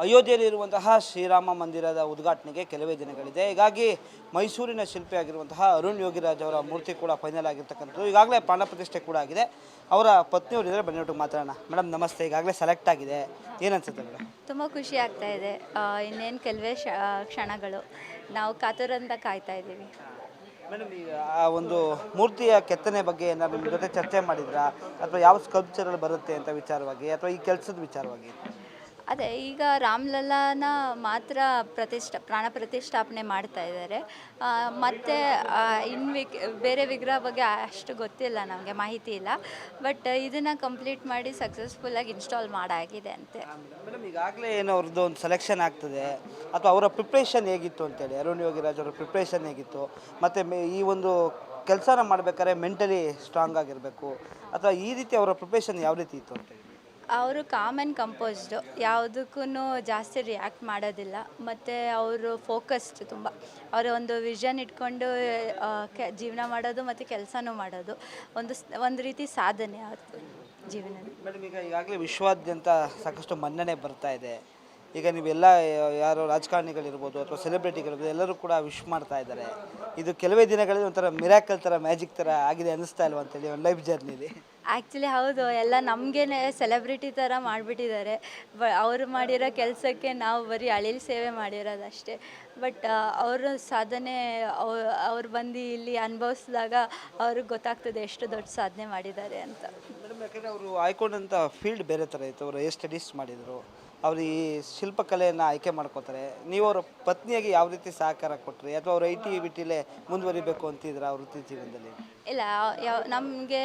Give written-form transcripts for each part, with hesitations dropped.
ಅಯೋಧ್ಯೆಯಲ್ಲಿರುವಂತಹ ಶ್ರೀರಾಮ ಮಂದಿರದ ಉದ್ಘಾಟನೆಗೆ ಕೆಲವೇ ದಿನಗಳಿದೆ. ಹೀಗಾಗಿ ಮೈಸೂರಿನ ಶಿಲ್ಪಿಯಾಗಿರುವಂತಹ ಅರುಣ್ ಯೋಗಿರಾಜ್ ಅವರ ಮೂರ್ತಿ ಕೂಡ ಫೈನಲ್ ಆಗಿರ್ತಕ್ಕಂಥದ್ದು. ಈಗಾಗಲೇ ಪ್ರಾಣ ಪ್ರತಿಷ್ಠೆ ಕೂಡ ಆಗಿದೆ. ಅವರ ಪತ್ನಿಯವರಿದ್ದಾರೆ, ಬನ್ನಿಟ್ಟು ಮಾತಾಡೋಣ. ಮೇಡಮ್ ನಮಸ್ತೆ. ಈಗಾಗಲೇ ಸೆಲೆಕ್ಟ್ ಆಗಿದೆ, ಏನು ಅನ್ಸುತ್ತೆ ಮೇಡಮ್? ತುಂಬ ಖುಷಿ ಆಗ್ತಾ ಇದೆ. ಇನ್ನೇನು ಕೆಲವೇ ಕ್ಷಣಗಳು ನಾವು ಕಾತುರದಿಂದ ಕಾಯ್ತಾ ಇದ್ದೀವಿ. ಮೇಡಮ್, ಈಗ ಆ ಒಂದು ಮೂರ್ತಿಯ ಕೆತ್ತನೆ ಬಗ್ಗೆ ಏನಾದ್ರು ನಿಮ್ಮ ಜೊತೆ ಚರ್ಚೆ ಮಾಡಿದ್ರಾ, ಅಥವಾ ಯಾವ ಸ್ಕಲ್ಪ್ಚರಲ್ಲಿ ಬರುತ್ತೆ ಅಂತ ವಿಚಾರವಾಗಿ, ಅಥವಾ ಈ ಕೆಲಸದ ವಿಚಾರವಾಗಿ? ಅದೇ ಈಗ ರಾಮ್ಲಲ್ಲಾನ ಮಾತ್ರ ಪ್ರಾಣ ಪ್ರತಿಷ್ಠಾಪನೆ ಮಾಡ್ತಾ ಇದ್ದಾರೆ. ಮತ್ತು ಇನ್ನು ಬೇರೆ ವಿಗ್ರಹ ಬಗ್ಗೆ ಅಷ್ಟು ಗೊತ್ತಿಲ್ಲ, ನಮಗೆ ಮಾಹಿತಿ ಇಲ್ಲ. ಬಟ್ ಇದನ್ನು ಕಂಪ್ಲೀಟ್ ಮಾಡಿ ಸಕ್ಸಸ್ಫುಲ್ಲಾಗಿ ಇನ್ಸ್ಟಾಲ್ ಮಾಡಾಗಿದೆ ಅಂತೆ. ಮೇಡಮ್, ಈಗಾಗಲೇ ಏನೋ ಅವ್ರದ್ದು ಒಂದು ಸೆಲೆಕ್ಷನ್ ಆಗ್ತದೆ, ಅಥವಾ ಅವರ ಪ್ರಿಪ್ರೇಷನ್ ಹೇಗಿತ್ತು ಅಂತೇಳಿ, ಅರುಣ್ ಯೋಗಿರಾಜ್ ಅವರ ಪ್ರಿಪ್ರೇಷನ್ ಹೇಗಿತ್ತು, ಮತ್ತು ಈ ಒಂದು ಕೆಲಸನ ಮಾಡಬೇಕಾದ್ರೆ ಮೆಂಟಲಿ ಸ್ಟ್ರಾಂಗ್ ಆಗಿರಬೇಕು, ಅಥವಾ ಈ ರೀತಿ ಅವರ ಪ್ರಿಪ್ರೇಷನ್ ಯಾವ ರೀತಿ ಇತ್ತು ಅಂತೇಳಿ? ಅವರು ಕಾಮ್ ಆ್ಯಂಡ್ ಕಂಪೋಸ್ಡು, ಯಾವುದಕ್ಕೂ ಜಾಸ್ತಿ ರಿಯಾಕ್ಟ್ ಮಾಡೋದಿಲ್ಲ. ಮತ್ತು ಅವರು ಫೋಕಸ್ಡ್ ತುಂಬ. ಅವರ ಒಂದು ವಿಷನ್ ಇಟ್ಕೊಂಡು ಜೀವನ ಮಾಡೋದು ಮತ್ತು ಕೆಲಸನೂ ಮಾಡೋದು ಒಂದು ರೀತಿ ಸಾಧನೆ ಅವ್ರದ್ದು ಜೀವನದಲ್ಲಿ. ಮೇಡಮ್, ಈಗ ಈಗಾಗಲೇ ವಿಶ್ವಾದ್ಯಂತ ಸಾಕಷ್ಟು ಮನ್ನಣೆ ಬರ್ತಾ ಇದೆ. ಈಗ ನೀವೆಲ್ಲ ಯಾರು ರಾಜಕಾರಣಿಗಳಿರ್ಬೋದು ಅಥವಾ ಸೆಲೆಬ್ರಿಟಿಗಳಿರ್ಬೋದು, ಎಲ್ಲರೂ ಕೂಡ ವಿಶ್ ಮಾಡ್ತಾ ಇದ್ದಾರೆ. ಇದು ಕೆಲವೇ ದಿನಗಳಲ್ಲಿ ಒಂಥರ ಮಿರಾಕಲ್ ಥರ, ಮ್ಯಾಜಿಕ್ ಥರ ಆಗಿದೆ ಅನ್ನಿಸ್ತಾ ಇಲ್ವ ಅಂತೇಳಿ ಒಂದು ಲೈಫ್ ಜರ್ನಿಲಿ? ಆ್ಯಕ್ಚುಲಿ ಹೌದು, ಎಲ್ಲ ನಮಗೇ ಸೆಲೆಬ್ರಿಟಿ ಥರ ಮಾಡಿಬಿಟ್ಟಿದ್ದಾರೆ. ಅವರು ಮಾಡಿರೋ ಕೆಲಸಕ್ಕೆ ನಾವು ಬರೀ ಅಳಿಲು ಸೇವೆ ಮಾಡಿರೋದಷ್ಟೇ. ಬಟ್ ಅವರ ಸಾಧನೆ ಅವ್ರು ಬಂದು ಇಲ್ಲಿ ಅನುಭವಿಸಿದಾಗ ಅವ್ರಿಗೆ ಗೊತ್ತಾಗ್ತದೆ ಎಷ್ಟು ದೊಡ್ಡ ಸಾಧನೆ ಮಾಡಿದ್ದಾರೆ ಅಂತ. ಮೇಡಮ್, ಯಾಕಂದರೆ ಅವರು ಆಯ್ಕೊಂಡಂಥ ಫೀಲ್ಡ್ ಬೇರೆ ಥರ ಇತ್ತು. ಅವರು ಸ್ಟಡೀಸ್ ಮಾಡಿದರು, ಅವರು ಈ ಶಿಲ್ಪಕಲೆಯನ್ನು ಆಯ್ಕೆ ಮಾಡ್ಕೋತಾರೆ. ನೀವು ಅವರ ಪತ್ನಿಯಾಗಿ ಯಾವ ರೀತಿ ಸಹಕಾರ ಕೊಟ್ಟರೆ, ಅಥವಾ ಅವರು ಬಿಟಿಲೇ ಮುಂದುವರಿಬೇಕು ಅಂತಿದ್ರೆ ಅವ್ರ ವೃತ್ತಿ ಜೀವನದಲ್ಲಿ? ಇಲ್ಲ, ನಮಗೆ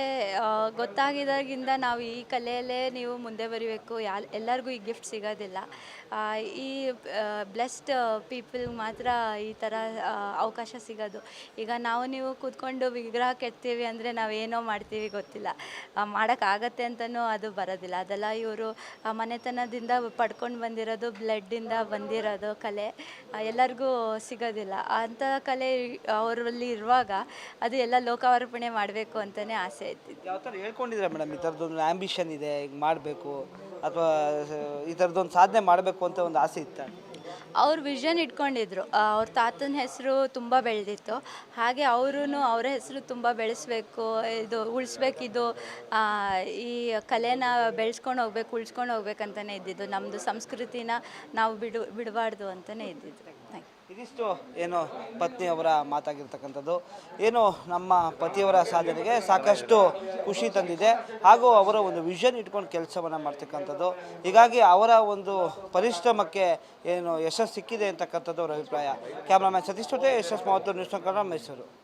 ಗೊತ್ತಾಗಿದ್ದಾಗಿಂದ ನಾವು ಈ ಕಲೆಯಲ್ಲೇ ನೀವು ಮುಂದೆ ಬರೀಬೇಕು, ಎಲ್ಲರಿಗೂ ಈ ಗಿಫ್ಟ್ ಸಿಗೋದಿಲ್ಲ. ಈ ಬ್ಲೆಸ್ಡ್ ಪೀಪಲ್ಗೆ ಮಾತ್ರ ಈ ಥರ ಅವಕಾಶ ಸಿಗೋದು. ಈಗ ನೀವು ಕೂತ್ಕೊಂಡು ವಿಗ್ರಹ ಕೆತ್ತೀವಿ ಅಂದರೆ ನಾವೇನೋ ಮಾಡ್ತೀವಿ ಗೊತ್ತಿಲ್ಲ, ಮಾಡೋಕ್ಕಾಗತ್ತೆ ಅಂತಲೂ ಅದು ಬರೋದಿಲ್ಲ. ಅದೆಲ್ಲ ಇವರು ಮನೆತನದಿಂದ ಪಡ್ಕೊಂಡು ಬಂದಿರೋದು, ಬ್ಲಡ್ಡಿಂದ ಬಂದಿರೋದು ಕಲೆ ಎಲ್ಲರಿಗೂ ಸಿಗೋದಿಲ್ಲ. ಅಂಥ ಕಲೆ ಅವರಲ್ಲಿ ಇರುವಾಗ ಅದು ಎಲ್ಲ ಲೋಕಾರ್ಪಣೆ ಮಾಡಬೇಕು ಅಂತಲೇ ಆಸೆ ಇತ್ತು. ಯಾವ ಥರ ಹೇಳ್ಕೊಂಡಿದ್ರೆ ಮೇಡಮ್, ಈ ಥರದ್ದೊಂದು ಆ್ಯಂಬಿಷನ್ ಇದೆ, ಹಿಂಗೆ ಮಾಡಬೇಕು, ಅಥವಾ ಈ ಥರದ್ದೊಂದು ಸಾಧನೆ ಮಾಡಬೇಕು ಅಂತ ಒಂದು ಆಸೆ ಇತ್ತು? ಅವ್ರು ವಿಷನ್ ಇಟ್ಕೊಂಡಿದ್ರು. ಅವ್ರ ತಾತನ ಹೆಸರು ತುಂಬ ಬೆಳೆದಿತ್ತು, ಹಾಗೆ ಅವರ ಹೆಸರು ತುಂಬ ಬೆಳೆಸಬೇಕು, ಇದು ಉಳಿಸ್ಬೇಕಿದು, ಈ ಕಲೆನ ಬೆಳೆಸ್ಕೊಂಡು ಹೋಗ್ಬೇಕು, ಉಳಿಸ್ಕೊಂಡು ಹೋಗ್ಬೇಕಂತಲೇ ಇದ್ದಿದ್ದು. ನಮ್ಮದು ಸಂಸ್ಕೃತಿನ ನಾವು ಬಿಡಬಾರ್ದು ಅಂತಲೇ ಇದ್ದಿದ್ದು. ಇದಿಷ್ಟು ಏನು ಪತ್ನಿಯವರ ಮಾತಾಗಿರ್ತಕ್ಕಂಥದ್ದು. ಏನು ನಮ್ಮ ಪತಿಯವರ ಸಾಧನೆಗೆ ಸಾಕಷ್ಟು ಖುಷಿ ತಂದಿದೆ, ಹಾಗೂ ಅವರ ಒಂದು ವಿಷನ್ ಇಟ್ಕೊಂಡು ಕೆಲಸವನ್ನು ಮಾಡ್ತಕ್ಕಂಥದ್ದು. ಹೀಗಾಗಿ ಅವರ ಒಂದು ಪರಿಶ್ರಮಕ್ಕೆ ಏನು ಯಶಸ್ಸು ಸಿಕ್ಕಿದೆ ಅಂತಕ್ಕಂಥದ್ದು ಅವರ ಅಭಿಪ್ರಾಯ. ಕ್ಯಾಮ್ರಾಮ್ಯಾನ್ ಸತೀಶ್ ಜೊತೆ ಯಶಸ್ ಮಾವತ್ತೂರು, ನ್ಯೂಸ್ ಕನ್ನಡ, ಮೈಸೂರು.